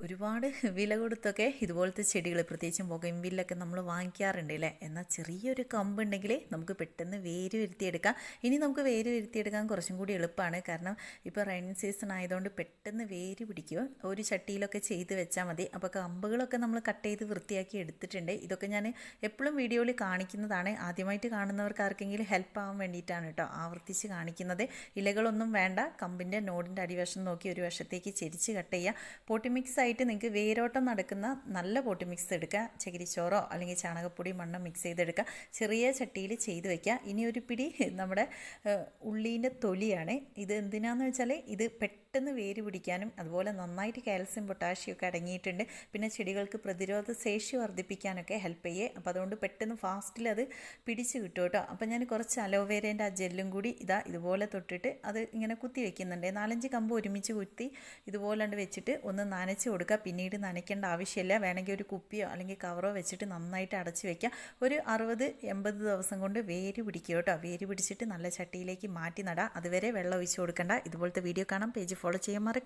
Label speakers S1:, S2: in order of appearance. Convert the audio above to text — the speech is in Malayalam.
S1: ഒരുപാട് വില കൊടുത്തൊക്കെ ഇതുപോലത്തെ ചെടികൾ പ്രത്യേകിച്ചും ബൊഗൻവില്ലൊക്കെ നമ്മൾ വാങ്ങിക്കാറുണ്ട് അല്ലേ. എന്നാൽ ചെറിയൊരു കമ്പുണ്ടെങ്കിൽ നമുക്ക് പെട്ടെന്ന് വേര് വരുത്തിയെടുക്കാം. ഇനി നമുക്ക് വേര് വരുത്തിയെടുക്കാൻ കുറച്ചും കൂടി എളുപ്പമാണ്. കാരണം ഇപ്പോൾ റെയിൻ സീസൺ ആയതുകൊണ്ട് പെട്ടെന്ന് വേര് പിടിക്കും. ഒരു ചട്ടിയിലൊക്കെ ചെയ്ത് വെച്ചാൽ മതി. അപ്പോൾ കമ്പുകളൊക്കെ നമ്മൾ കട്ട് ചെയ്ത് വൃത്തിയാക്കി എടുത്തിട്ടുണ്ട്. ഇതൊക്കെ ഞാൻ എപ്പോഴും വീഡിയോയിൽ കാണിക്കുന്നതാണ്. ആദ്യമായിട്ട് കാണുന്നവർക്ക് ആർക്കെങ്കിലും ഹെൽപ്പ് ആവാൻ വേണ്ടിയിട്ടാണ് കേട്ടോ ആവർത്തിച്ച് കാണിക്കുന്നത്. ഇലകളൊന്നും വേണ്ട, കമ്പിൻ്റെ നോടിൻ്റെ അടിവശം നോക്കി ഒരു വശത്തേക്ക് ചെരിച്ച് കട്ട് ചെയ്യുക. പോട്ടി മിക്സ് ആയിട്ട് നിങ്ങൾക്ക് വേരോട്ടം നടക്കുന്ന നല്ല പോട്ടി മിക്സ് എടുക്കുക. ചകിരിച്ചോറോ അല്ലെങ്കിൽ ചാണകപ്പൊടി മണ്ണോ മിക്സ് ചെയ്തെടുക്കുക. ചെറിയ ചട്ടിയിൽ ചെയ്ത് വയ്ക്കുക. ഇനി ഒരു പിടി നമ്മുടെ ഉള്ളീൻ്റെ തൊലിയാണ്. ഇത് എന്തിനാണെന്ന് വെച്ചാൽ ഇത് പെട്ടെന്ന് വേര് പിടിക്കാനും അതുപോലെ നന്നായിട്ട് കാൽസ്യം പൊട്ടാഷ്യം ഒക്കെ അടങ്ങിയിട്ടുണ്ട്. പിന്നെ ചെടികൾക്ക് പ്രതിരോധ ശേഷി വർദ്ധിപ്പിക്കാനൊക്കെ ഹെൽപ്പ് ചെയ്യേ. അപ്പോൾ അതുകൊണ്ട് പെട്ടെന്ന് ഫാസ്റ്റിൽ അത് പിടിച്ച് കിട്ടും കേട്ടോ. അപ്പോൾ ഞാൻ കുറച്ച് അലോവേരേൻ്റെ ആ ജെല്ലും കൂടി ഇതുപോലെ തൊട്ടിട്ട് അത് ഇങ്ങനെ കുത്തി വെക്കുന്നുണ്ട്. 4-5 കമ്പ് ഒരുമിച്ച് കുത്തി ഇതുപോലെ വെച്ചിട്ട് ഒന്ന് നനച്ച് കൊടുക്കുക. പിന്നീട് നനയ്ക്കേണ്ട ആവശ്യമില്ല. വേണമെങ്കിൽ ഒരു കുപ്പിയോ അല്ലെങ്കിൽ കവറോ വെച്ചിട്ട് നന്നായിട്ട് അടച്ച് വയ്ക്കുക. ഒരു 60-80 ദിവസം കൊണ്ട് വേര് പിടിക്കുക കേട്ടോ. വേര് പിടിച്ചിട്ട് നല്ല ചട്ടിയിലേക്ക് മാറ്റി നടാം. അതുവരെ വെള്ളം ഒഴിച്ച് കൊടുക്കണ്ട. ഇതുപോലത്തെ വീഡിയോ കാണാം. പേജ് ഫോളോ ചെയ്യാൻ മറക്കരുത്.